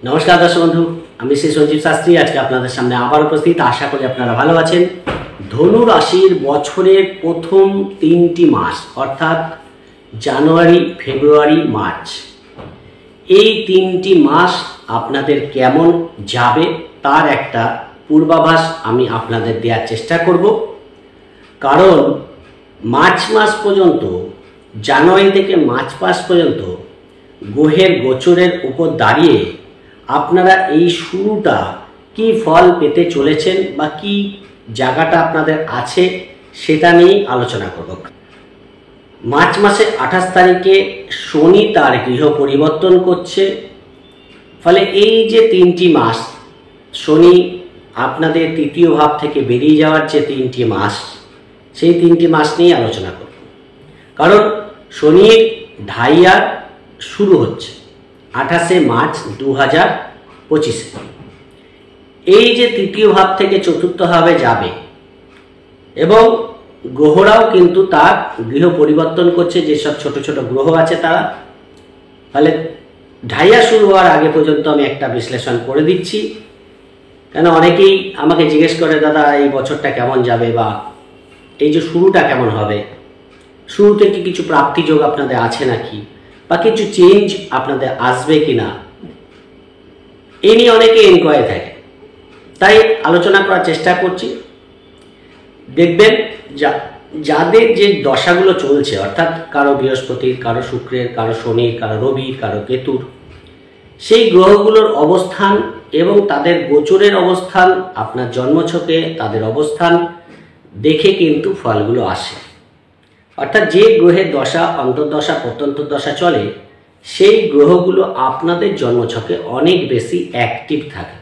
नमस्कार दर्शक बंधु আমি শ্রী সঞ্জীব শাস্ত্রী আজকে আপনাদের সামনে আবার উপস্থিত। আশা করি আপনারা ভালো আছেন। ধনু রাশির বছরের প্রথম 3টি মাস অর্থাৎ জানুয়ারি, ফেব্রুয়ারি, মার্চ, এই 3টি মাস আপনাদের কেমন যাবে তার একটা পূর্বাভাস আমি আপনাদের দেওয়ার চেষ্টা করব। কারণ মার্চ মাস পর্যন্ত, জানুয়ারি থেকে মার্চ মাস পর্যন্ত গ্রহের গোচরের উপর দাঁড়িয়ে আপনারা এই শুরুটা কি ফল পেতে চলেছেন বা কি জায়গাটা আপনাদের আছে সেটা নিয়েই আলোচনা করব। মার্চ মাসের 28 তারিখে শনি তার গৃহ পরিবর্তন করছে। ফলে এই যে 3টি মাস শনি আপনাদের তৃতীয় ভাব থেকে বেরিয়ে যাওয়ার যে 3টি মাস, সেই 3টি মাস নিয়ে আলোচনা করব। কারণ শনির ঢাইয়া শুরু হচ্ছে 28শে মার্চ 2025। এই যে তৃতীয় ভাব থেকে চতুর্থ ভাবে যাবে এবং গ্রহরাও কিন্তু তার গৃহ পরিবর্তন করছে, যেসব ছোট ছোট গ্রহ আছে তারা। ফলে ঢাইয়া শুরু হওয়ার আগে পর্যন্ত আমি একটা বিশ্লেষণ করে দিচ্ছি, কেন অনেকেই আমাকে জিজ্ঞেস করে, দাদা এই বছরটা কেমন যাবে বা এই যে শুরুটা কেমন হবে, শুরুতে কি কিছু প্রাপ্তিযোগ আপনাদের আছে নাকি বা কিছু চেঞ্জ আপনাদের আসবে কিনা, এই নিয়ে অনেকে এনকোয়ারি থাকে। তাই আলোচনা করার চেষ্টা করছি। দেখবেন যাদের যে দশাগুলো চলছে, অর্থাৎ কারো বৃহস্পতির, কারো শুক্রের, কারো শনির, কারো রবির, কারো কেতুর, সেই গ্রহগুলোর অবস্থান এবং তাদের গোচরের অবস্থান আপনার জন্মছকে তাদের অবস্থান দেখে কিন্তু ফলগুলো আসে। অর্থাৎ যে গ্রহের দশা, অন্তর্দশা, প্রত্যন্তর্দশা চলে, সেই গ্রহগুলো আপনাদের জন্মছকে অনেক বেশি অ্যাক্টিভ থাকে।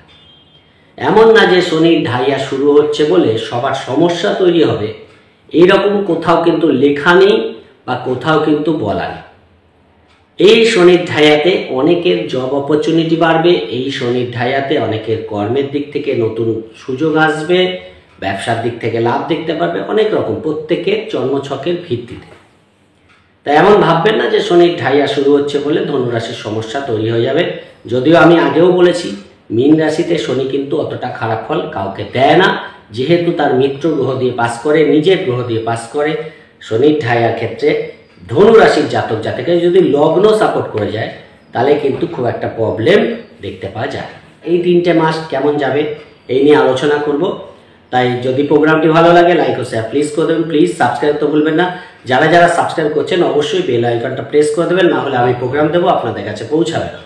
এমন না যে শনির ঢাইয়া শুরু হচ্ছে বলে সবার সমস্যা তৈরি হবে, এইরকম কোথাও কিন্তু লেখা নেই বা কোথাও কিন্তু বলা নেই। এই শনির ঢাইয়াতে অনেকের জব অপরচুনিটি বাড়বে, এই শনির ঢাইয়াতে অনেকের কর্মের দিক থেকে নতুন সুযোগ আসবে, ব্যবসার দিক থেকে লাভ দেখতে পারবে, অনেক রকম প্রত্যেকের জন্মছকের ভিত্তিতে। তাই এমন ভাববেন না যে শনির ঢাইয়া শুরু হচ্ছে বলে ধনুরাশির সমস্যা তৈরি হয়ে যাবে। যদিও আমি আগেও বলেছি, মীন রাশিতে শনি কিন্তু অতটা খারাপ ফল কাউকে দেয় না, যেহেতু তার মিত্র গ্রহ দিয়ে পাস করে, নিজের গ্রহ দিয়ে পাস করে। শনির ঢাইয়ার ক্ষেত্রে ধনুরাশির জাতক জাতিকে যদি লগ্ন সাপোর্ট করে যায় তাহলে কিন্তু খুব একটা প্রবলেম দেখতে পাওয়া যায়। এই 3টে মাস কেমন যাবে এই নিয়ে আলোচনা করব। তাই যদি প্রোগ্রামটি ভালো লাগে লাইক ও শেয়ার প্লিজ করে দেবেন। প্লিজ সাবস্ক্রাইব তো ভুলবেন না। যারা যারা সাবস্ক্রাইব করছেন অবশ্যই বেল আইকনটা প্রেস করে দেবেন, না হলে আমি প্রোগ্রাম দেবো আপনাদের কাছে পৌঁছাবে না।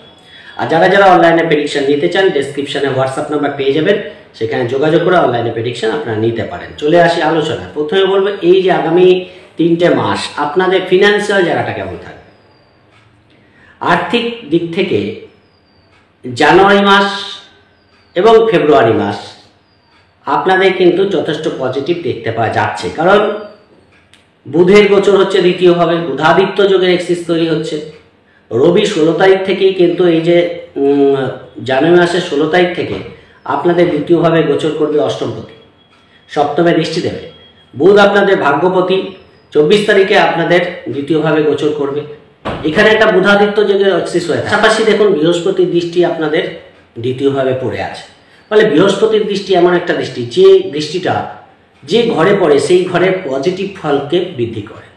আর যারা যারা অনলাইনে প্রেডিকশন নিতে চান, ডেসক্রিপশনে হোয়াটসঅ্যাপ নাম্বার পেয়ে যাবেন, সেখানে যোগাযোগ করে অনলাইনে প্রেডিকশন আপনারা নিতে পারেন। চলে আসি আলোচনা। প্রথমে বলবো, এই যে আগামী 3টে মাস আপনাদের ফিনান্সিয়াল জায়গাটা কেমন থাকবে। আর্থিক দিক থেকে জানুয়ারি মাস এবং ফেব্রুয়ারি মাস আপনাদের কিন্তু যথেষ্ট পজিটিভ দেখতে পাওয়া যাচ্ছে। কারণ বুধের গোচর হচ্ছে দ্বিতীয়ভাবে, বুধাদিত্য যোগের এক্সিস তৈরি হচ্ছে। রবি 16 তারিখ থেকেই কিন্তু, এই যে জানুয়ারি মাসের 16 তারিখ থেকে আপনাদের দ্বিতীয়ভাবে গোচর করবে অষ্টমপতি, সপ্তমে দৃষ্টি দেবে। বুধ আপনাদের ভাগ্যপতি 24 তারিখে আপনাদের দ্বিতীয়ভাবে গোচর করবে। এখানে একটা বুধাদিত্য যোগের এক্সিস হয়ে, পাশাপাশি দেখুন বৃহস্পতির দৃষ্টি আপনাদের দ্বিতীয়ভাবে পড়ে আছে। ফলে বৃহস্পতির দৃষ্টি এমন একটা দৃষ্টি, যে দৃষ্টিটা যে ঘরে পড়ে সেই ঘরের পজিটিভ ফলকে বৃদ্ধি করে।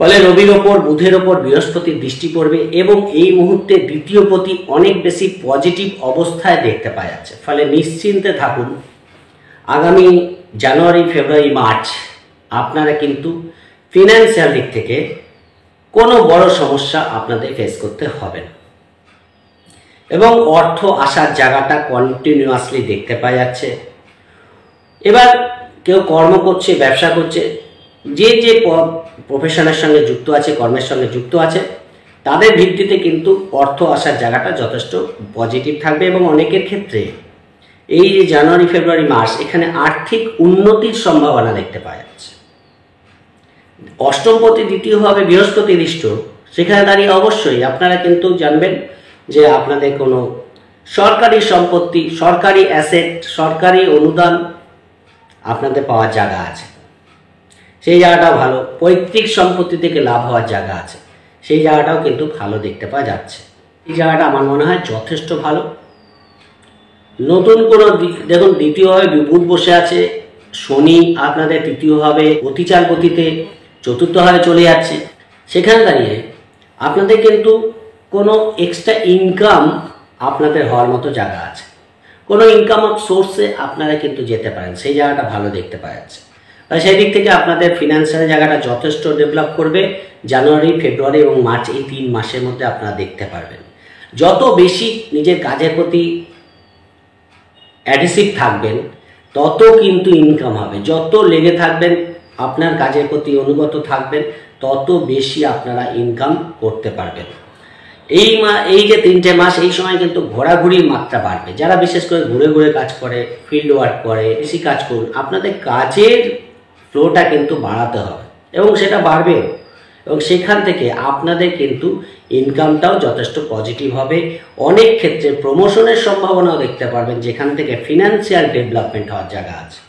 ফলে রবির ওপর, বুধের ওপর বৃহস্পতির দৃষ্টি পড়বে এবং এই মুহূর্তে দ্বিতীয় পতি অনেক বেশি পজিটিভ অবস্থায় দেখতে পাওয়া যাচ্ছে। ফলে নিশ্চিন্তে থাকুন, আগামী জানুয়ারি, ফেব্রুয়ারি, মার্চ আপনারা কিন্তু ফিনান্সিয়াল দিক থেকে কোনো বড় সমস্যা আপনাদের ফেস করতে হবে না এবং অর্থ আসার জায়গাটা কন্টিনিউয়াসলি দেখতে পাওয়া যাচ্ছে। এবার কেউ কর্ম করছে, ব্যবসা করছে, যে যে প্রফেশনের সঙ্গে যুক্ত আছে, কর্মের সঙ্গে যুক্ত আছে, তাদের ভিত্তিতে কিন্তু অর্থ আসার জায়গাটা যথেষ্ট পজিটিভ থাকবে এবং অনেকের ক্ষেত্রে এই যে জানুয়ারি, ফেব্রুয়ারি মাস, এখানে আর্থিক উন্নতির সম্ভাবনা দেখতে পাওয়া যাচ্ছে। অষ্টমপতি দ্বিতীয়ভাবে বৃহস্পতি দৃষ্ট, সেখানে দাঁড়িয়ে অবশ্যই আপনারা কিন্তু জানবেন যে আপনাদের কোনো সরকারি সম্পত্তি, সরকারি অ্যাসেট, সরকারি অনুদান আপনাদের পাওয়ার জায়গা আছে, সেই জায়গাটাও ভালো। পৈতৃক সম্পত্তি থেকে লাভ হওয়ার জায়গা আছে, সেই জায়গাটাও কিন্তু ভালো দেখতে পাওয়া যাচ্ছে। এই জায়গাটা আমার মনে হয় যথেষ্ট ভালো। নতুন কোনো দেখুন, দ্বিতীয়ভাবে বুধ বসে আছে, শনি আপনাদের তৃতীয়ভাবে অতিচার গতিতে চতুর্থভাবে চলে যাচ্ছে। সেখানে দাঁড়িয়ে আপনাদের কিন্তু কোনো এক্সট্রা ইনকাম আপনাদের হওয়ার মতো জায়গা আছে, কোনো ইনকাম সোর্সে আপনারা কিন্তু যেতে পারেন, সেই জায়গাটা ভালো দেখতে পাওয়া যাচ্ছে। তাই সেই দিক থেকে আপনাদের ফিনান্সিয়াল জায়গাটা যথেষ্ট ডেভেলপ করবে। জানুয়ারি, ফেব্রুয়ারি এবং মার্চ এই 3 মাসের মধ্যে আপনারা দেখতে পারবেন। যত বেশি নিজের কাজের প্রতি অ্যাডিসিভ থাকবেন তত কিন্তু ইনকাম হবে। যত লেগে থাকবেন, আপনার কাজের প্রতি অনুগত থাকবেন, তত বেশি আপনারা ইনকাম করতে পারবেন। এই যে 3টে মাস, এই সময় কিন্তু ঘোরাঘুরির মাত্রা বাড়বে। যারা বিশেষ করে ঘুরে ঘুরে কাজ করে, ফিল্ড ওয়ার্ক করে, বেশি কাজ করুন, আপনাদের কাজের ফ্লোটা কিন্তু বাড়াতে হবে এবং সেটা বাড়বে, এবং সেখান থেকে আপনাদের কিন্তু ইনকামটাও যথেষ্ট পজিটিভ হবে। অনেক ক্ষেত্রে প্রমোশনের সম্ভাবনাও দেখতে পারবেন, যেখান থেকে ফিনান্সিয়াল ডেভেলপমেন্ট হওয়ার জায়গা আছে।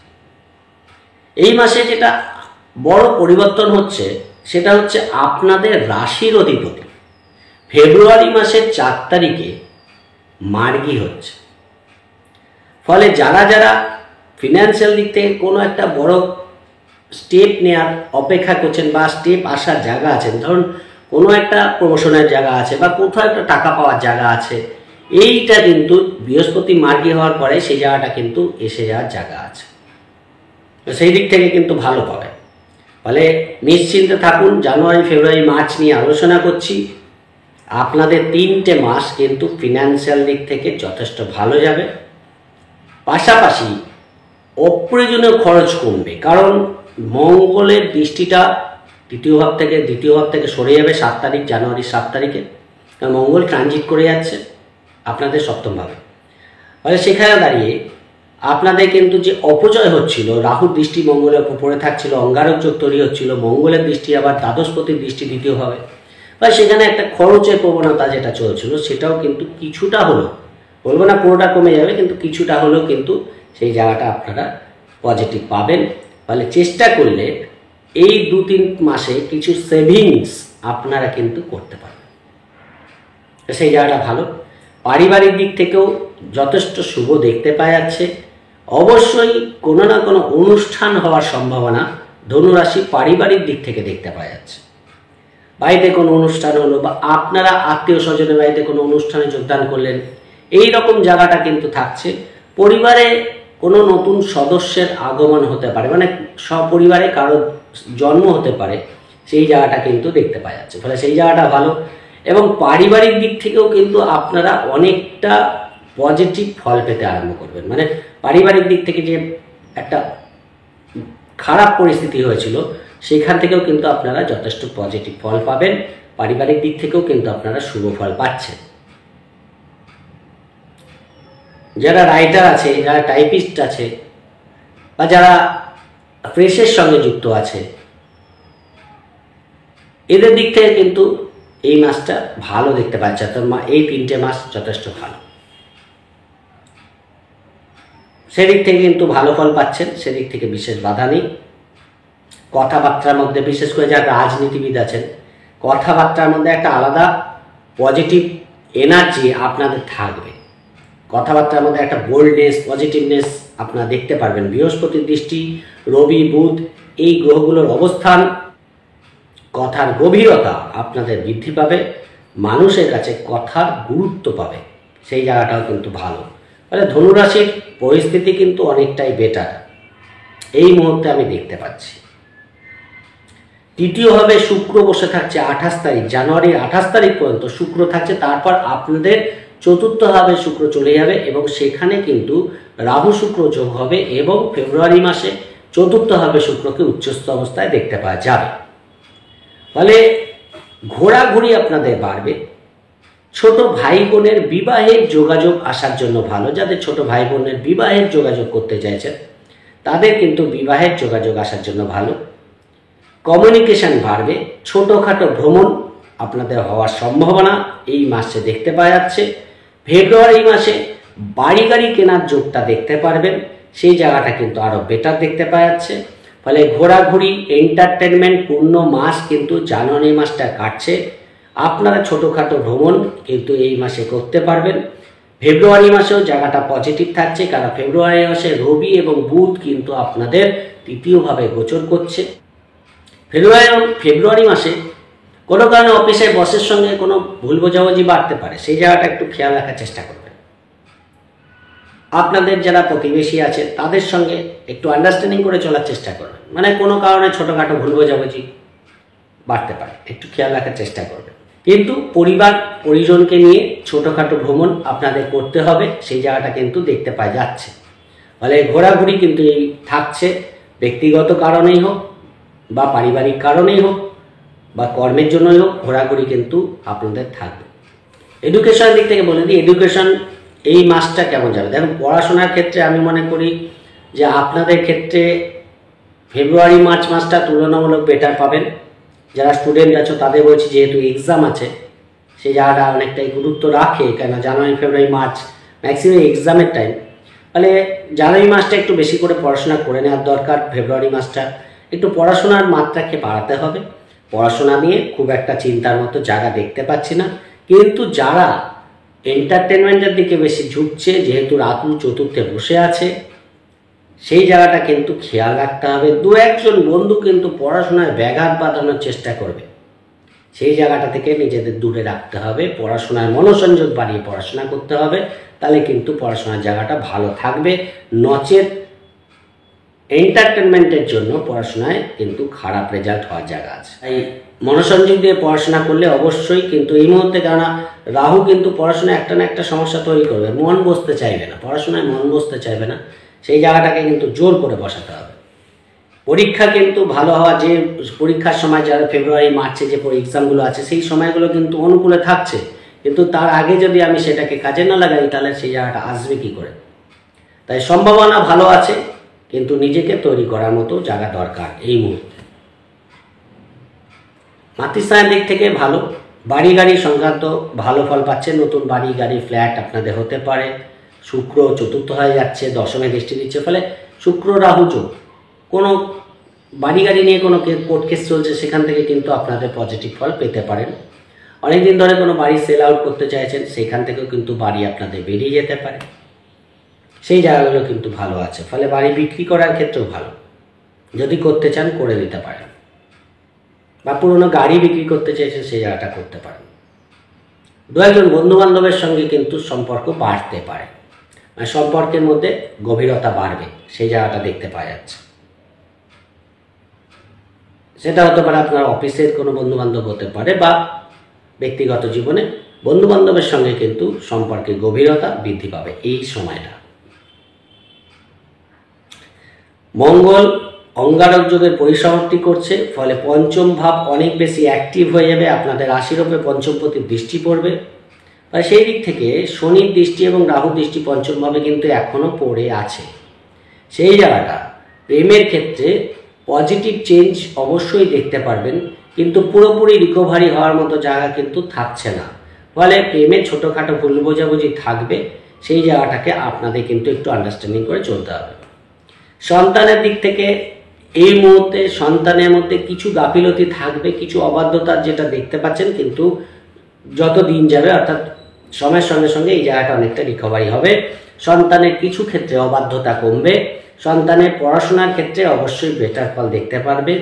এই মাসে যেটা বড় পরিবর্তন হচ্ছে সেটা হচ্ছে আপনাদের রাশির অধিপতি ফেব্রুয়ারি মাসের 4 তারিখে মার্গী হচ্ছে। ফলে যারা যারা ফিনান্সিয়াল দিক থেকে কোনো একটা বড় স্টেপ নেওয়ার অপেক্ষা করছেন বা স্টেপ আসার জায়গা আছেন, ধরুন কোনো একটা প্রমোশনের জায়গা আছে বা কোথাও একটা টাকা পাওয়ার জায়গা আছে, এইটা কিন্তু বৃহস্পতি মার্গী হওয়ার পরে সেই জায়গাটা কিন্তু এসে যাওয়ার জায়গা আছে। তো সেই দিক থেকে কিন্তু ভালো পাবে। ফলে নিশ্চিন্তে থাকুন। জানুয়ারি, ফেব্রুয়ারি, মার্চ নিয়ে আলোচনা করছি। আপনাদের 3টে মাস কিন্তু ফিনান্সিয়াল দিক থেকে যথেষ্ট ভালো যাবে। পাশাপাশি অপ্রয়োজনীয় খরচ কমবে, কারণ মঙ্গলের দৃষ্টিটা দ্বিতীয় ভাব থেকে সরে যাবে 7 তারিখ, জানুয়ারির 7 তারিখে। কারণ মঙ্গল ট্রানজিট করে যাচ্ছে আপনাদের সপ্তমভাবে। ফলে সেখানে দাঁড়িয়ে আপনাদের কিন্তু যে অপচয় হচ্ছিল, রাহুর দৃষ্টি মঙ্গলের উপরে থাকছিল, অঙ্গারক যোগ তৈরি হচ্ছিল, মঙ্গলের দৃষ্টি আবার দ্বাদশপতির দৃষ্টি দ্বিতীয়ভাবে, বা সেখানে একটা খরচের প্রবণতা যেটা চলছিল সেটাও কিন্তু কিছুটা হলেও, বলবো না পুরোটা কমে যাবে, কিন্তু কিছুটা হলেও কিন্তু সেই জায়গাটা আপনারা পজিটিভ পাবেন। ফলে চেষ্টা করলে এই 2-3 মাসে কিছু সেভিংস আপনারা কিন্তু করতে পারবেন, সেই জায়গাটা ভালো। পারিবারিক দিক থেকেও যথেষ্ট শুভ দেখতে পাওয়া যাচ্ছে। অবশ্যই কোনো না কোনো অনুষ্ঠান হওয়ার সম্ভাবনা ধনুরাশি পারিবারিক দিক থেকে দেখতে পাওয়া যাচ্ছে। বাড়িতে কোনো অনুষ্ঠান হলো বা আপনারা আত্মীয় স্বজনের বাড়িতে কোনো অনুষ্ঠানে যোগদান করলেন, এই রকম জায়গাটা কিন্তু থাকছে। পরিবারে কোনো নতুন সদস্যের আগমন হতে পারে, মানে সপরিবারে কারো জন্ম হতে পারে, সেই জায়গাটা কিন্তু দেখতে পাওয়া যাচ্ছে। ফলে সেই জায়গাটা ভালো। এবং পারিবারিক দিক থেকেও কিন্তু আপনারা অনেকটা পজিটিভ ফল পেতে আরম্ভ করবেন। মানে পারিবারিক দিক থেকে যে একটা খারাপ পরিস্থিতি হয়েছিল সেখান থেকেও কিন্তু আপনারা যথেষ্ট পজিটিভ ফল পাবেন। পারিবারিক দিক থেকেও কিন্তু আপনারা শুভ ফল পাচ্ছেন। যারা রাইটার আছে, যারা টাইপিস্ট আছে, বা যারা প্রেসের সঙ্গে যুক্ত আছে, এদের দিক থেকে কিন্তু এই মাসটা ভালো দেখতে পাচ্ছে। তো এই 3টে মাস যথেষ্ট ভালো, সেদিক থেকে কিন্তু ভালো ফল পাচ্ছেন, সেদিক থেকে বিশেষ বাধা নেই। কথাবার্তার মধ্যে, বিশেষ করে যারা রাজনীতিবিদ আছেন, কথাবার্তার মধ্যে একটা আলাদা পজিটিভ এনার্জি আপনাদের থাকবে। কথাবার্তার মধ্যে একটা বোল্ডনেস, পজিটিভনেস আপনারা দেখতে পারবেন। বৃহস্পতির দৃষ্টি, রবি, বুধ, এই গ্রহগুলোর অবস্থান, কথার গভীরতা আপনাদের বৃদ্ধি পাবে। মানুষের কাছে কথার গুরুত্ব পাবে, সেই জায়গাটাও কিন্তু ভালো। ফলে ধনুরাশির পরিস্থিতি কিন্তু অনেকটাই বেটার এই মুহূর্তে আমি দেখতে পাচ্ছি। তৃতীয়ভাবে শুক্র বসে থাকছে 28 তারিখ, জানুয়ারির 28 তারিখ পর্যন্ত শুক্র থাকছে। তারপর আপনাদের চতুর্থভাবে শুক্র চলে যাবে এবং সেখানে কিন্তু রাহু শুক্র যোগ হবে এবং ফেব্রুয়ারি মাসে চতুর্থভাবে শুক্রকে উচ্চস্থ অবস্থায় দেখতে পাওয়া যাবে। ফলে ঘোরাঘুরি আপনাদের বাড়বে। ছোট ভাই বোনের বিবাহের যোগাযোগ আসার জন্য ভালো। যাদের ছোট ভাই বোনের বিবাহের যোগাযোগ করতে চাইছেন তাদের কিন্তু বিবাহের যোগাযোগ আসার জন্য ভালো। কমিউনিকেশন বাড়বে। ছোটোখাটো ভ্রমণ আপনাদের হওয়ার সম্ভাবনা এই মাসে দেখতে পাওয়া যাচ্ছে। ফেব্রুয়ারি মাসে বাড়ি গাড়ি কেনার যোগটা দেখতে পারবেন, সেই জায়গাটা কিন্তু আরও বেটার দেখতে পাওয়া যাচ্ছে। ফলে ঘোরাঘুরি, এন্টারটেনমেন্ট পূর্ণ মাস কিন্তু জানুয়ারি মাসটা কাটছে। আপনারা ছোটোখাটো ভ্রমণ কিন্তু এই মাসে করতে পারবেন। ফেব্রুয়ারি মাসেও জায়গাটা পজিটিভ থাকছে, কারণ ফেব্রুয়ারি মাসে রবি এবং বুধ কিন্তু আপনাদের তৃতীয়ভাবে গোচর করছে। ফেব্রুয়ারি মাসে কোনো কারণে অফিসে বসের সঙ্গে কোনো ভুল বোঝাবুঝি বাড়তে পারে, সেই জায়গাটা একটু খেয়াল রাখার চেষ্টা করবেন। আপনাদের যারা প্রতিবেশী আছে তাদের সঙ্গে একটু আন্ডারস্ট্যান্ডিং করে চলার চেষ্টা করবেন, মানে কোনো কারণে ছোটোখাটো ভুল বোঝাবুঝি বাড়তে পারে, একটু খেয়াল রাখার চেষ্টা করবেন। কিন্তু পরিবার পরিজনকে নিয়ে ছোটোখাটো ভ্রমণ আপনাদের করতে হবে, সেই জায়গাটা কিন্তু দেখতে পাওয়া যাচ্ছে। ফলে ঘোরাঘুরি কিন্তু এই থাকছে, ব্যক্তিগত কারণেই হোক বা পারিবারিক কারণেই হোক বা কর্মের জন্যই হোক, ঘোরাঘুরি কিন্তু আপনাদের থাকবে। এডুকেশনের দিক থেকে বলে দিই, এডুকেশন এই মাসটা কেমন যাবে। দেখুন, পড়াশোনার ক্ষেত্রে আমি মনে করি যে আপনাদের ক্ষেত্রে ফেব্রুয়ারি মার্চ মাসটা তুলনামূলক বেটার পাবেন। যারা স্টুডেন্ট আছো তাদের বলছি, যেহেতু এক্সাম আছে সেই জায়গাটা অনেকটাই গুরুত্ব রাখে, কেন জানুয়ারি ফেব্রুয়ারি মার্চ ম্যাক্সিমাম এক্সামের টাইম। ফলে জানুয়ারি মাসটা একটু বেশি করে পড়াশোনা করে নেওয়ার দরকার। ফেব্রুয়ারি মাসটা একটু পড়াশোনার মাত্রাকে বাড়াতে হবে। পড়াশোনা নিয়ে খুব একটা চিন্তার মতো জায়গা দেখতে পাচ্ছি না, কিন্তু যারা এন্টারটেনমেন্টের দিকে বেশি ঝুঁকছে, যেহেতু রাহু চতুর্থে বসে আছে, সেই জায়গাটা কিন্তু খেয়াল রাখতে হবে। দু একজন বন্ধু কিন্তু পড়াশোনায় ব্যাঘাত বাঁধানোর চেষ্টা করবে, সেই জায়গাটা থেকে নিজেদের দূরে রাখতে হবে। পড়াশোনায় মনোসংযোগ বাড়িয়ে পড়াশোনা করতে হবে, তাহলে কিন্তু পড়াশোনার জায়গাটা ভালো থাকবে। নচেত এন্টারটেনমেন্টের জন্য পড়াশোনায় কিন্তু খারাপ রেজাল্ট হওয়ার জায়গা আছে। তাই মনোসংযোগ দিয়ে পড়াশোনা করলে অবশ্যই, কিন্তু এই মুহূর্তে কেননা রাহু কিন্তু পড়াশোনায় একটা না একটা সমস্যা তৈরি করবে, মন বসতে চাইবে না, পড়াশোনায় মন বসতে চাইবে না, সেই জায়গাটাকে কিন্তু জোর করে বসাতে হবে। পরীক্ষা কিন্তু ভালো হওয়া, যে পরীক্ষার সময় যারা ফেব্রুয়ারি মার্চে যে এক্সামগুলো আছে সেই সময়গুলো কিন্তু অনুকূলে থাকছে, কিন্তু তার আগে যদি আমি সেটাকে কাজে না লাগাই তাহলে সেই জায়গাটা আসবে কি করে। তাই সম্ভাবনা ভালো আছে, কিন্তু নিজেকে তৈরি করার মতো জায়গা দরকার এই মুহূর্তে। মাতৃস্থানের দিক থেকে ভালো, বাড়ি গাড়ি সংক্রান্ত ভালো ফল পাচ্ছে। নতুন বাড়ি গাড়ি ফ্ল্যাট আপনাদের হতে পারে। শুক্র চতুর্থ হয়ে যাচ্ছে, দশমে দৃষ্টি দিচ্ছে, ফলে শুক্র রাহু যোগ, কোনো বাড়ি গাড়ি নিয়ে কোনো কোর্ট কেস চলছে সেখান থেকে কিন্তু আপনাদের পজিটিভ ফল পেতে পারেন। অনেকদিন ধরে কোনো বাড়ি সেল আউট করতে চাইছেন, সেখান থেকেও কিন্তু বাড়ি আপনাদের বেরিয়ে যেতে পারে, সেই জায়গাগুলো কিন্তু ভালো আছে। ফলে বাড়ি বিক্রি করার ক্ষেত্রেও ভালো, যদি করতে চান করে দিতে পারেন, বা পুরনো গাড়ি বিক্রি করতে চাইছেন সেই জায়গাটা করতে পারেন। দু একজন বন্ধুবান্ধবের সঙ্গে কিন্তু সম্পর্ক বাড়তে পারে, মানে সম্পর্কের মধ্যে গভীরতা বাড়বে, সেই জায়গাটা দেখতে পাওয়া যাচ্ছে। সেটা হতে পারে আপনার অফিসের কোনো বন্ধুবান্ধব হতে পারে, বা ব্যক্তিগত জীবনে বন্ধুবান্ধবের সঙ্গে কিন্তু সম্পর্কে গভীরতা বৃদ্ধি পাবে এই সময়টা। মঙ্গল অঙ্গারক যোগের পরিসমাপ্তি করছে, ফলে পঞ্চম ভাব অনেক বেশি অ্যাক্টিভ হয়ে যাবে, আপনাদের রাশির ওপরে পঞ্চমপতির দৃষ্টি পড়বে। আর সেই দিক থেকে শনির দৃষ্টি এবং রাহু দৃষ্টি পঞ্চম ভাবে কিন্তু এখনও পড়ে আছে। সেই জায়গাটা প্রেমের ক্ষেত্রে পজিটিভ চেঞ্জ অবশ্যই দেখতে পারবেন, কিন্তু পুরোপুরি রিকভারি হওয়ার মতো জায়গা কিন্তু থাকছে না। ফলে প্রেমে ছোটোখাটো ভুল বোঝাবুঝি থাকবে, সেই জায়গাটাকে আপনাদের কিন্তু একটু আন্ডারস্ট্যান্ডিং করে চলতে হবে। সন্তানের দিক থেকে এই মুহূর্তে সন্তানের মধ্যে কিছু গাফিলতি থাকবে, কিছু অবাধ্যতার যেটা দেখতে পাচ্ছেন, কিন্তু যত দিন যাবে অর্থাৎ সময়ের সঙ্গে সঙ্গে এই জায়গাটা অনেকটা রিকভারি হবে। সন্তানের কিছু ক্ষেত্রে অবাধ্যতা কমবে, সন্তানের পড়াশোনার ক্ষেত্রে অবশ্যই বেটার ফল দেখতে পারবে।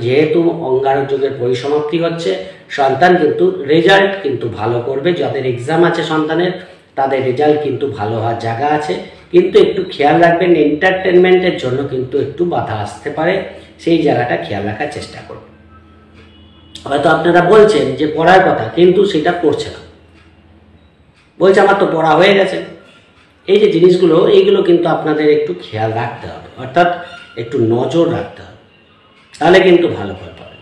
যেহেতু অঙ্গারক যোগের পরিসমাপ্তি হচ্ছে, সন্তান কিন্তু রেজাল্ট কিন্তু ভালো করবে। যাদের এক্সাম আছে সন্তানের, তাদের রেজাল্ট কিন্তু ভালো হওয়ার জায়গা আছে, কিন্তু একটু খেয়াল রাখবেন এন্টারটেনমেন্টের জন্য কিন্তু একটু বাধা আসতে পারে, সেই জায়গাটা খেয়াল রাখার চেষ্টা করুন। হয়তো আপনারা বলছেন যে পড়ার কথা, কিন্তু সেটা করছে না, বলছে আমার তো পড়া হয়ে গেছে। এই যে জিনিসগুলো, এইগুলো কিন্তু আপনাদের একটু খেয়াল রাখতে হবে, অর্থাৎ একটু নজর রাখতে হবে, তাহলে কিন্তু ভালো ফল পাবে।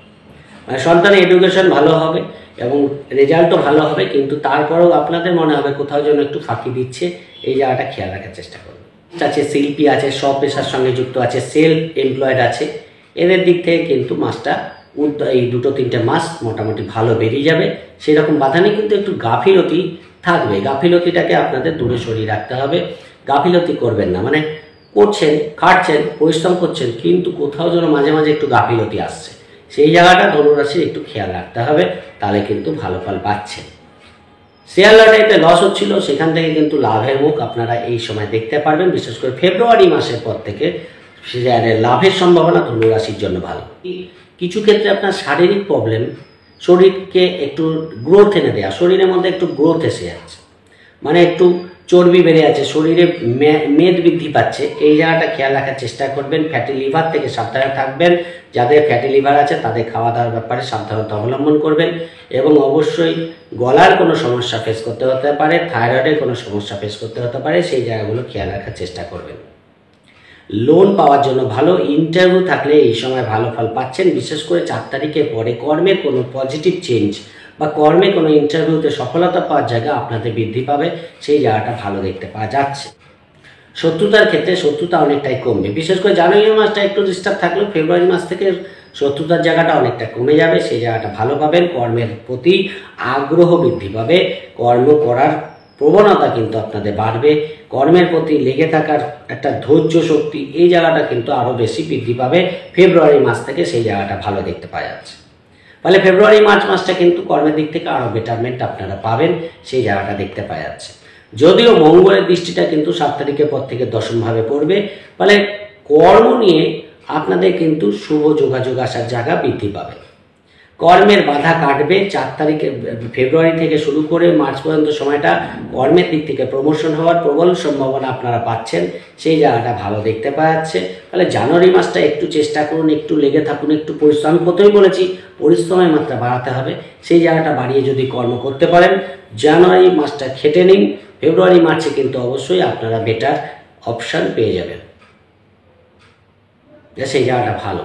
মানে সন্তানের এডুকেশন ভালো হবে এবং রেজাল্টও ভালো হবে, কিন্তু তারপরেও আপনাদের মনে হবে কোথাও যেন একটু ফাঁকি দিচ্ছে, এই জায়গাটা খেয়াল রাখার চেষ্টা করুন। আছে শিল্পী আছে, সব পেশার সঙ্গে যুক্ত আছে, সেলফ এমপ্লয়েড আছে, এদের দিক থেকে কিন্তু মাসটা এই 2-3 মাস মোটামুটি ভালো বেরিয়ে যাবে, সেরকম বাধা নেই, কিন্তু একটু গাফিলতি থাকবে। গাফিলতিটাকে আপনাদের দূরে সরিয়ে রাখতে হবে, গাফিলতি করবেন না। মানে করছেন, খাটছেন, পরিশ্রম করছেন, কিন্তু কোথাও যেন মাঝে মাঝে একটু গাফিলতি আসছে, সেই জায়গাটা ধনুরাশির একটু খেয়াল রাখতে হবে, তাহলে কিন্তু ভালো ফল পাচ্ছেন। শেয়ার লটারিতে লস হচ্ছিল, সেখান থেকে কিন্তু লাভের মুখ আপনারা এই সময় দেখতে পারবেন। বিশেষ করে ফেব্রুয়ারি মাসের পর থেকে শেয়ারের লাভের সম্ভাবনা ধনুরাশির জন্য ভালো। কিছু ক্ষেত্রে আপনার শারীরিক প্রবলেম, শরীরকে একটু গ্রোথ এনে দেওয়া, শরীরের মধ্যে একটু গ্রোথ এসে যাচ্ছে, মানে একটু চর্বি বেড়ে যাচ্ছে, শরীরে মেদ বৃদ্ধি পাচ্ছে, এই জায়গাটা খেয়াল রাখার চেষ্টা করবেন। ফ্যাটি লিভার থেকে সাবধানে থাকবেন। যাদের ফ্যাটি লিভার আছে তাদের খাওয়া দাওয়ার ব্যাপারে সাবধানতা অবলম্বন করবেন। এবং অবশ্যই গলার কোনো সমস্যা ফেস করতে হতে পারে, থাইরয়েডের কোনো সমস্যা ফেস করতে হতে পারে, সেই জায়গাগুলো খেয়াল রাখার চেষ্টা করবেন। লোন পাওয়ার জন্য ভালো, ইন্টারভিউ থাকলে এই সময় ভালো ফল পাচ্ছেন। বিশেষ করে 4 তারিখের পরে কর্মের কোনো পজিটিভ চেঞ্জ বা কর্মে কোনো ইন্টারভিউতে সফলতা পাওয়ার জায়গা আপনাদের বৃদ্ধি পাবে, সেই জায়গাটা ভালো দেখতে পাওয়া যাচ্ছে। শত্রুতার ক্ষেত্রে শত্রুতা অনেকটাই কমবে। বিশেষ করে জানুয়ারি মাসটা একটু ডিস্টার্ব থাকলেও ফেব্রুয়ারি মাস থেকে শত্রুতার জায়গাটা অনেকটা কমে যাবে, সেই জায়গাটা ভালো পাবেন। কর্মের প্রতি আগ্রহ বৃদ্ধি পাবে, কর্ম করার প্রবণতা কিন্তু আপনাদের বাড়বে, কর্মের প্রতি লেগে থাকার একটা ধৈর্য শক্তি, এই জায়গাটা কিন্তু আরও বেশি বৃদ্ধি পাবে ফেব্রুয়ারি মাস থেকে, সেই জায়গাটা ভালো দেখতে পাওয়া যাচ্ছে। ফলে ফেব্রুয়ারি মার্চ মাসটা কিন্তু কর্মের দিক থেকে আরও বেটারমেন্ট আপনারা পাবেন, সেই জায়গাটা দেখতে পাওয়া যাচ্ছে। যদিও মঙ্গলের দৃষ্টিটা কিন্তু 7 তারিখের পর থেকে দশমভাবে পড়বে, ফলে কর্ম নিয়ে আপনাদের কিন্তু শুভ যোগাযোগ আসার জায়গা বৃদ্ধি পাবে। কর্মের বাধা কাটবে। 4 তারিখে ফেব্রুয়ারি থেকে শুরু করে মার্চ পর্যন্ত সময়টা কর্মের দিক থেকে প্রমোশন হওয়ার প্রবল সম্ভাবনা আপনারা পাচ্ছেন, সেই জায়গাটা ভালো দেখতে পাওয়া যাচ্ছে। তাহলে জানুয়ারি মাসটা একটু চেষ্টা করুন, একটু লেগে থাকুন, একটু পরিশ্রম, আমি প্রথমেই বলেছি পরিশ্রমের মাত্রা বাড়াতে হবে, সেই জায়গাটা বাড়িয়ে যদি কর্ম করতে পারেন, জানুয়ারি মাসটা খেটে নিন, ফেব্রুয়ারি মার্চে কিন্তু অবশ্যই আপনারা বেটার অপশান পেয়ে যাবেন, সেই জায়গাটা ভালো,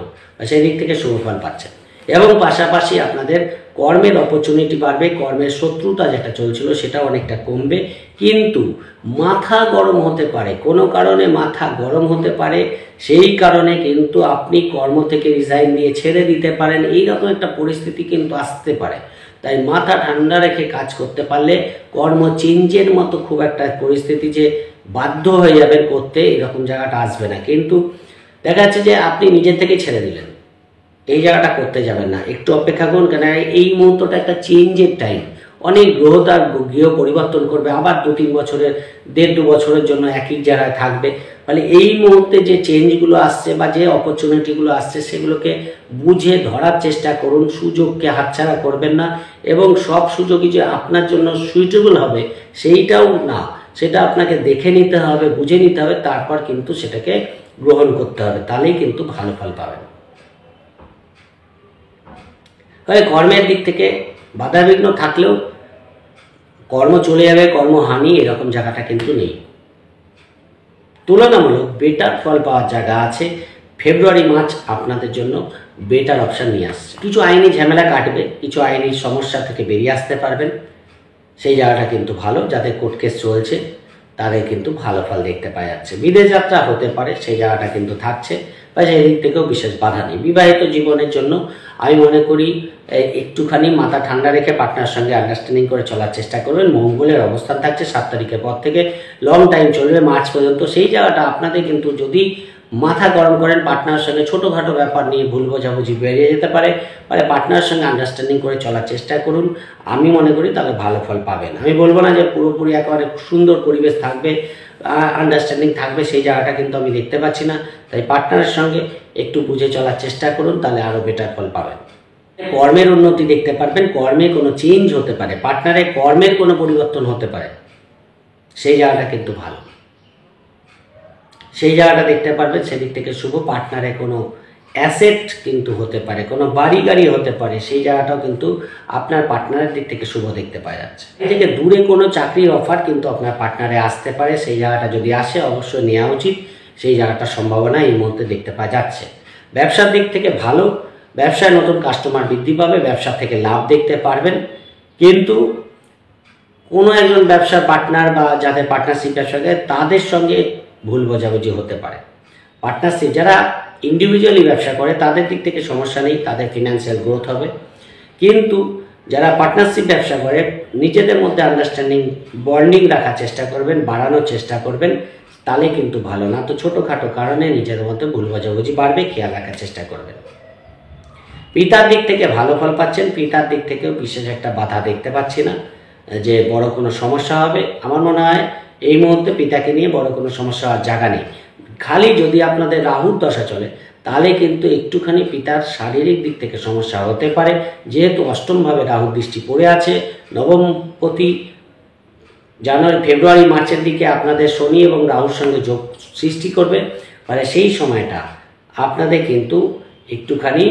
সেই দিক থেকে শুভ ফল পাচ্ছেন। এবং পাশাপাশি আপনাদের কর্মের অপরচুনিটি বাড়বে, কর্মের শত্রুতা যেটা চলছিল সেটা অনেকটা কমবে। কিন্তু মাথা গরম হতে পারে, কোনো কারণে মাথা গরম হতে পারে, সেই কারণে কিন্তু আপনি কর্ম থেকে রিজাইন দিয়ে ছেড়ে দিতে পারেন, এইরকম একটা পরিস্থিতি কিন্তু আসতে পারে। তাই মাথা ঠান্ডা রেখে কাজ করতে পারলে কর্ম চেঞ্জের মতো খুব একটা পরিস্থিতি যে বাধ্য হয়ে যাবেন করতে, এরকম জায়গাটা আসবে না। কিন্তু দেখা যাচ্ছে যে আপনি নিজের থেকে ছেড়ে দিলেন, এই জায়গাটা করতে যাবেন না, একটু অপেক্ষা করুন। কেন এই মুহূর্তটা একটা চেঞ্জের টাইম, অনেক গ্রহ তার গৃহ পরিবর্তন করবে, আবার 2-3 বছরের 1.5-2 বছরের জন্য একই জায়গায় থাকবে। ফলে এই মুহূর্তে যে চেঞ্জগুলো আসছে বা যে অপরচুনিটিগুলো আসছে সেগুলোকে বুঝে ধরার চেষ্টা করুন, সুযোগকে হাতছাড়া করবেন না। এবং সব সুযোগই যে আপনার জন্য সুইটেবল হবে সেইটাও না, সেটা আপনাকে দেখে নিতে হবে, বুঝে নিতে হবে, তারপর কিন্তু সেটাকে গ্রহণ করতে হবে, তাহলেই কিন্তু ভালো ফল পাবেন। তাই কর্মের দিক থেকে বাধাবিঘ্ন থাকলেও কর্ম চলে যাবে, কর্মহানি এরকম জায়গাটা কিন্তু নেই। তুলনামূলক বেটার ফল পাওয়ার জায়গা আছে। ফেব্রুয়ারি মার্চ আপনাদের জন্য বেটার অপশান নিয়ে আসছে। কিছু আইনি ঝামেলা কাটবে, কিছু আইনি সমস্যা থেকে বেরিয়ে আসতে পারবেন, সেই জায়গাটা কিন্তু ভালো। যাদের কোর্ট কেস চলছে তাদের কিন্তু ভালো ফল দেখতে পাওয়া যাচ্ছে। বিদেশ যাত্রা হতে পারে, সেই জায়গাটা কিন্তু থাকছে, বা সেই দিক থেকেও বিশেষ বাধা নেই। বিবাহিত জীবনের জন্য আমি মনে করি একটুখানি মাথা ঠান্ডা রেখে পার্টনার সঙ্গে আন্ডারস্ট্যান্ডিং করে চলার চেষ্টা করবেন। মঙ্গলের অবস্থান থাকছে 7 তারিখের পর থেকে, লং টাইম চলবে মার্চ পর্যন্ত। সেই জায়গাটা আপনাদের কিন্তু যদি মাথা গরম করেন পার্টনারের সঙ্গে, ছোটোখাটো ব্যাপার নিয়ে ভুল বোঝাবুঝি বেরিয়ে যেতে পারে, ফলে পার্টনারের সঙ্গে আন্ডারস্ট্যান্ডিং করে চলার চেষ্টা করুন। আমি মনে করি তাহলে ভালো ফল পাবেন। আমি বলবো না যে পুরোপুরি একেবারে সুন্দর পরিবেশ থাকবে, আন্ডারস্ট্যান্ডিং থাকবে, সেই জায়গাটা কিন্তু আমি দেখতে পাচ্ছি না। তাই পার্টনারের সঙ্গে একটু বুঝে চলার চেষ্টা করুন, তাহলে আরও বেটার ফল পাবেন। কর্মের উন্নতি দেখতে পারবেন, কর্মে কোনো চেঞ্জ হতে পারে, পার্টনারের কর্মের কোনো পরিবর্তন হতে পারে, সেই জায়গাটা কিন্তু ভালো, সেই জায়গাটা দেখতে পারবেন। সেদিক থেকে শুভ। পার্টনারে কোনো অ্যাসেট কিন্তু হতে পারে, কোনো বাড়ি গাড়ি হতে পারে, সেই জায়গাটাও কিন্তু আপনার পার্টনারের দিক থেকে শুভ দেখতে পাওয়া যাচ্ছে। এই থেকে দূরে কোনো চাকরির অফার কিন্তু আপনার পার্টনারে আসতে পারে, সেই জায়গাটা যদি আসে অবশ্যই নেওয়া উচিত, সেই জায়গাটার সম্ভাবনা এই মুহূর্তে দেখতে পাওয়া যাচ্ছে। ব্যবসার দিক থেকে ভালো, ব্যবসায় নতুন কাস্টমার বৃদ্ধি পাবে, ব্যবসা থেকে লাভ দেখতে পারবেন। কিন্তু কোনো একজন ব্যবসার পার্টনার বা যাদের পার্টনারশিপ ব্যবসা করে তাদের সঙ্গে ভুল বোঝাবুঝি হতে পারে। পার্টনারশিপ যারা ইন্ডিভিজুয়ালি ব্যবসা করে তাদের দিক থেকে সমস্যা নেই, তাদের ফিনান্সিয়াল গ্রোথ হবে। কিন্তু যারা পার্টনারশিপ ব্যবসা করে নিজেদের মধ্যে আন্ডারস্ট্যান্ডিং বন্ডিং রাখার চেষ্টা করবেন, বাড়ানোর চেষ্টা করবেন, তাহলে কিন্তু ভালো। না তো ছোটোখাটো কারণে নিজেদের মধ্যে ভুল বোঝাবুঝি বাড়বে, খেয়াল রাখার চেষ্টা করবেন। পিতার দিক থেকে ভালো ফল পাচ্ছেন, পিতার দিক থেকেও বিশেষ একটা বাধা দেখতে পাচ্ছি না যে বড় কোনো সমস্যা হবে। আমার মনে হয় এই মুহূর্তে পিতাকে নিয়ে বড় কোনো সমস্যা হওয়ার জায়গা নেই। খালি যদি আপনাদের রাহুর দশা চলে তাহলে কিন্তু একটুখানি পিতার শারীরিক দিক থেকে সমস্যা হতে পারে, যেহেতু অষ্টমভাবে রাহুর দৃষ্টি পড়ে আছে। নবমপতি জানুয়ারি, ফেব্রুয়ারি, মার্চের দিকে আপনাদের শনি এবং রাহুর সঙ্গে যোগ সৃষ্টি করবে। ফলে সেই সময়টা আপনাদের কিন্তু একটুখানি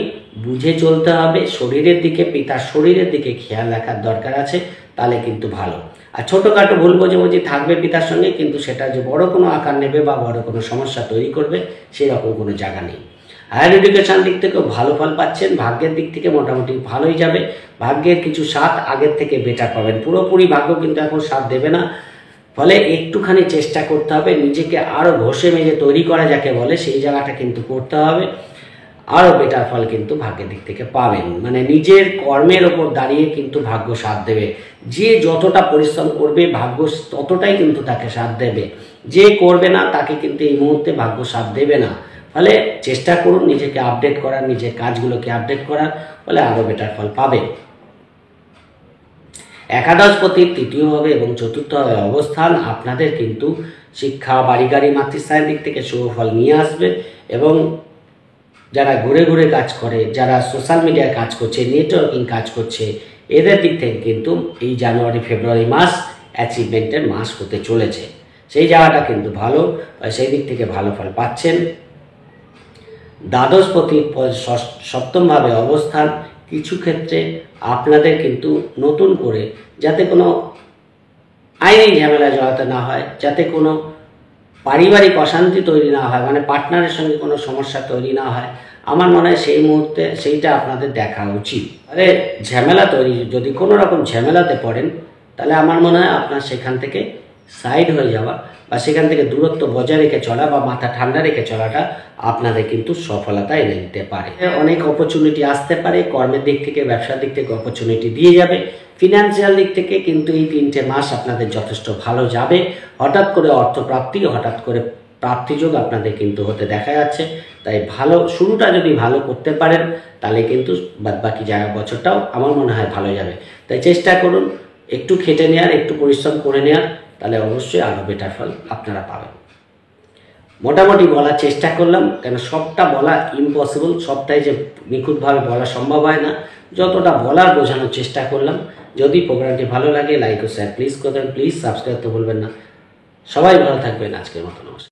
বুঝে চলতে হবে, শরীরের দিকে, পিতার শরীরের দিকে খেয়াল রাখার দরকার আছে, তাহলে কিন্তু ভালো। আর ছোটোখাটো ভুল বোঝাবুঝি থাকবে পিতার সঙ্গে, কিন্তু সেটা যে বড় কোনো আকার নেবে বা বড় কোনো সমস্যা তৈরি করবে সেরকম কোনো জায়গা নেই। হায়ার এডুকেশন দিক থেকেও ভালো ফল পাচ্ছেন, ভাগ্যের দিক থেকে মোটামুটি ভালোই যাবে। ভাগ্যের কিছু সাথ আগের থেকে বেটার পাবেন, পুরোপুরি ভাগ্য কিন্তু এখন সাথ দেবে না। ফলে একটুখানি চেষ্টা করতে হবে, নিজেকে আরও ঘষে মেজে তৈরি করা যাকে বলে সেই জায়গাটা কিন্তু করতে হবে। আরও বেটার ফল কিন্তু ভাগ্যের দিক থেকে পাবেন, মানে নিজের কর্মের ওপর দাঁড়িয়ে কিন্তু ভাগ্য সাথ দেবে। যে যতটা পরিশ্রম করবে ভাগ্য ততটাই কিন্তু তাকে সাথ দেবে, যে করবে না তাকে কিন্তু এই মুহূর্তে ভাগ্য সাথ দেবে না। ফলে চেষ্টা করুন নিজেকে আপডেট করার, নিজের কাজগুলোকে আপডেট করার, ফলে আরও বেটার ফল পাবেন। একাদশপতির তৃতীয়ভাবে এবং চতুর্থভাবে অবস্থান আপনাদের কিন্তু শিক্ষা, বাড়ি গাড়ি, মাতৃস্থানের দিক থেকে শুভ ফল নিয়ে আসবে। এবং যারা ঘুরে ঘুরে কাজ করে, যারা সোশ্যাল মিডিয়ায় কাজ করছে, নেটওয়ার্কিং কাজ করছে, এদের দিক থেকে কিন্তু এই জানুয়ারি ফেব্রুয়ারি মাস অ্যাচিভমেন্টের মাস হতে চলেছে। সেই জায়গাটা কিন্তু ভালো, সেই দিক থেকে ভালো ফল পাচ্ছেন। দ্বাদশপতি সপ্তমভাবে অবস্থান কিছু ক্ষেত্রে আপনাদের কিন্তু নতুন করে যাতে কোনো আইনি ঝামেলা জড়াতে না হয়, যাতে কোনো পারিবারিক অশান্তি তৈরি না হয়, মানে পার্টনারের সঙ্গে কোনো সমস্যা তৈরি না হয়, আমার মনে হয় সেই মুহূর্তে সেইটা আপনাদের দেখা উচিত। আরে ঝামেলা তৈরি, যদি কোনো রকম ঝামেলাতে পড়েন তাহলে আমার মনে হয় আপনার সেখান থেকে সাইড হয়ে যাওয়া বা সেখান থেকে দূরত্ব বজায় রেখে চলা বা মাথা ঠান্ডা রেখে চলাটা আপনাদের কিন্তু সফলতা এনে দিতে পারে। অনেক অপরচুনিটি আসতে পারে, কর্মের দিক থেকে, ব্যবসার দিক থেকে অপরচুনিটি দিয়ে যাবে। ফিনান্সিয়াল দিক থেকে কিন্তু এই 3টে মাস আপনাদের যথেষ্ট ভালো যাবে। হঠাৎ করে অর্থপ্রাপ্তি, হঠাৎ করে প্রাপ্তিযোগ আপনাদের কিন্তু হতে দেখা যাচ্ছে। তাই ভালো শুরুটা যদি ভালো করতে পারেন তাহলে কিন্তু বাদবাকি জায়গা বছরটাও আমার মনে হয় ভালো যাবে। তাই চেষ্টা করুন একটু খেটে নেওয়ার, একটু পরিশ্রম করে নেওয়ার, তাহলে অবশ্যই আরও বেটার ফল আপনারা পাবেন। মোটামুটি বলার চেষ্টা করলাম, কেন সবটা বলা ইম্পসিবল, সবটাই যে নিখুঁতভাবে বলা সম্ভব হয় না। যতটা বলার বোঝানোর চেষ্টা করলাম। যদি প্রোগ্রামটি ভালো লাগে লাইক ও শেয়ার প্লিজ করবেন, প্লিজ সাবস্ক্রাইব তো বলবেন না। সবাই ভালো থাকবেন, আজকের মতো নমস্কার।